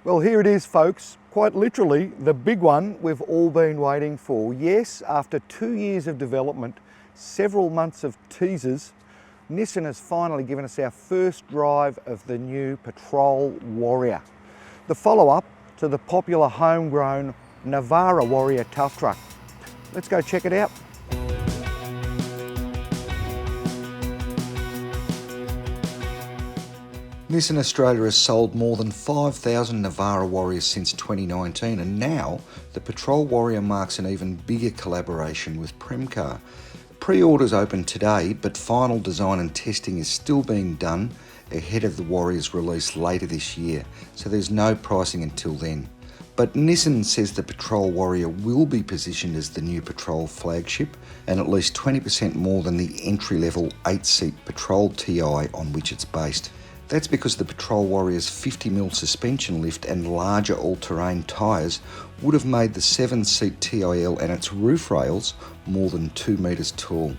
Well, here it is, folks. Quite literally, the big one we've all been waiting for. Yes, after 2 years of development, several months of teasers, Nissan has finally given us our first drive of the new Patrol Warrior, the follow-up to the popular homegrown Navara Warrior tough truck. Let's go check it out. Nissan Australia has sold more than 5,000 Navara Warriors since 2019, and now the Patrol Warrior marks an even bigger collaboration with Premcar. Pre-orders open today, but final design and testing is still being done ahead of the Warrior's release later this year, so there's no pricing until then. But Nissan says the Patrol Warrior will be positioned as the new Patrol flagship and at least 20% more than the entry-level 8-seat Patrol TI on which it's based. That's because the Patrol Warrior's 50mm suspension lift and larger all-terrain tyres would have made the 7-seat TIL and its roof rails more than 2 metres tall.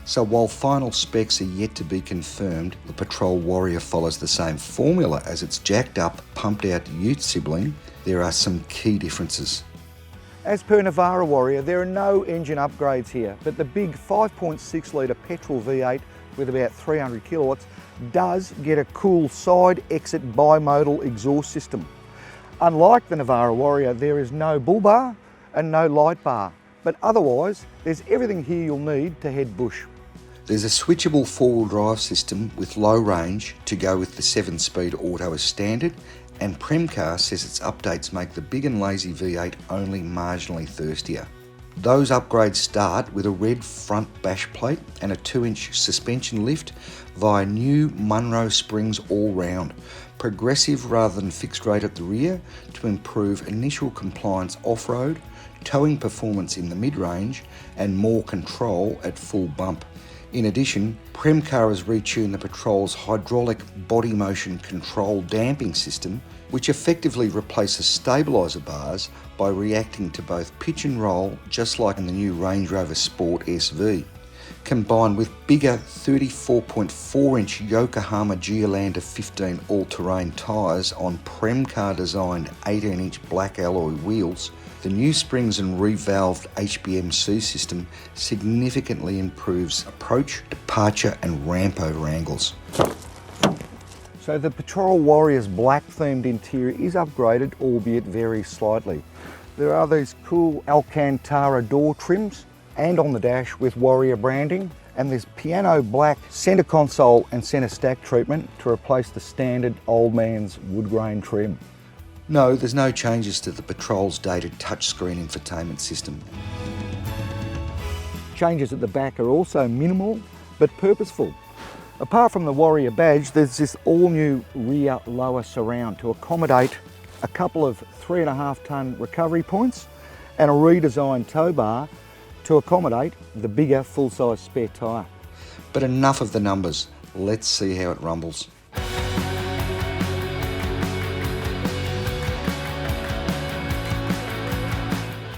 So while final specs are yet to be confirmed, the Patrol Warrior follows the same formula as its jacked up, pumped out Ute sibling, there are some key differences. As per Navara Warrior, there are no engine upgrades here, but the big 5.6 litre petrol V8 with about 300 kilowatts does get a cool side exit bimodal exhaust system. Unlike the Navara Warrior, there is no bull bar and no light bar, but otherwise there's everything here you'll need to head bush. There's a switchable four-wheel drive system with low range to go with the 7-speed auto as standard, and Premcar says its updates make the big and lazy V8 only marginally thirstier. Those upgrades start with a red front bash plate and a 2-inch suspension lift via new Munro springs all round, progressive rather than fixed rate at the rear to improve initial compliance off-road, towing performance in the mid-range and more control at full bump. In addition, Premcar has retuned the Patrol's hydraulic body motion control damping system, which effectively replaces stabiliser bars by reacting to both pitch and roll, just like in the new Range Rover Sport SV, combined with bigger 34.4-inch Yokohama Geolandar 15 all-terrain tyres on Premcar designed 18-inch black alloy wheels. The new springs and revalved HBMC system significantly improves approach, departure and ramp over angles. So the Patrol Warrior's black-themed interior is upgraded, albeit very slightly. There are these cool Alcantara door trims and on the dash with Warrior branding, and there's piano black centre console and centre stack treatment to replace the standard old man's wood grain trim. No, there's no changes to the Patrol's dated touchscreen infotainment system. Changes at the back are also minimal but purposeful. Apart from the Warrior badge, there's this all-new rear lower surround to accommodate a couple of 3.5-tonne recovery points and a redesigned tow bar to accommodate the bigger full-size spare tyre. But enough of the numbers, let's see how it rumbles.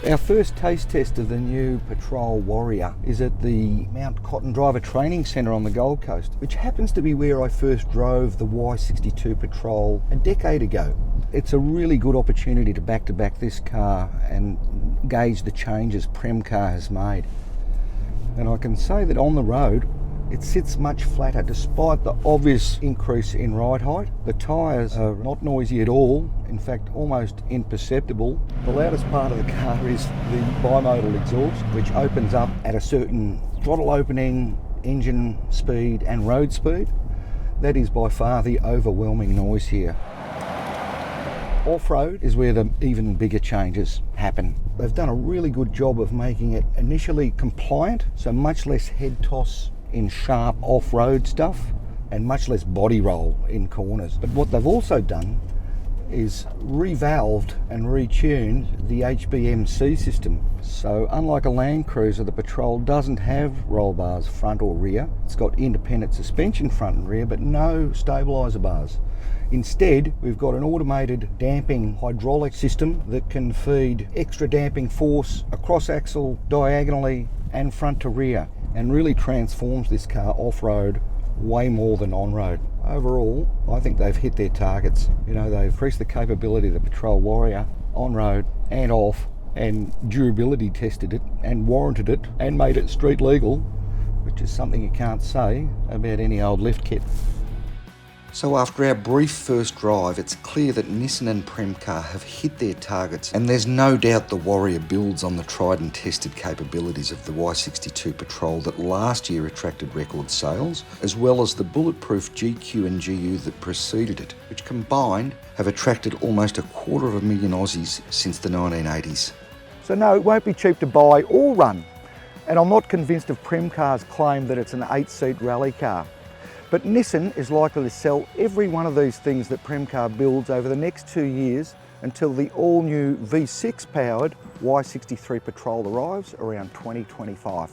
Our first taste test of the new Patrol Warrior is at the Mount Cotton Driver Training Centre on the Gold Coast, which happens to be where I first drove the Y62 Patrol a decade ago. It's a really good opportunity to back this car and gauge the changes Premcar has made. And I can say that on the road, it sits much flatter despite the obvious increase in ride height. The tyres are not noisy at all, in fact almost imperceptible. The loudest part of the car is the bimodal exhaust, which opens up at a certain throttle opening, engine speed and road speed. That is by far the overwhelming noise here. Off-road is where the even bigger changes happen. They've done a really good job of making it initially compliant, so much less head toss in sharp off-road stuff and much less body roll in corners. But what they've also done is revalved and retuned the HBMC system. So unlike a LandCruiser, the Patrol doesn't have roll bars front or rear. It's got independent suspension front and rear, but no stabiliser bars. Instead, we've got an automated damping hydraulic system that can feed extra damping force across axle, diagonally and front to rear, and really transforms this car off-road way more than on-road. overall, I think they've hit their targets. You know, they've increased the capability of the Patrol Warrior on road and off, and durability tested it and warranted it and made it street legal, which is something you can't say about any old lift kit. So after our brief first drive, it's clear that Nissan and Premcar have hit their targets, and there's no doubt the Warrior builds on the tried and tested capabilities of the Y62 Patrol that last year attracted record sales, as well as the bulletproof GQ and GU that preceded it, which combined have attracted almost 250,000 Aussies since the 1980s. So no, it won't be cheap to buy or run, and I'm not convinced of Premcar's claim that it's an 8-seat rally car. But Nissan is likely to sell every one of these things that Premcar builds over the next 2 years until the all-new V6 powered Y63 Patrol arrives around 2025.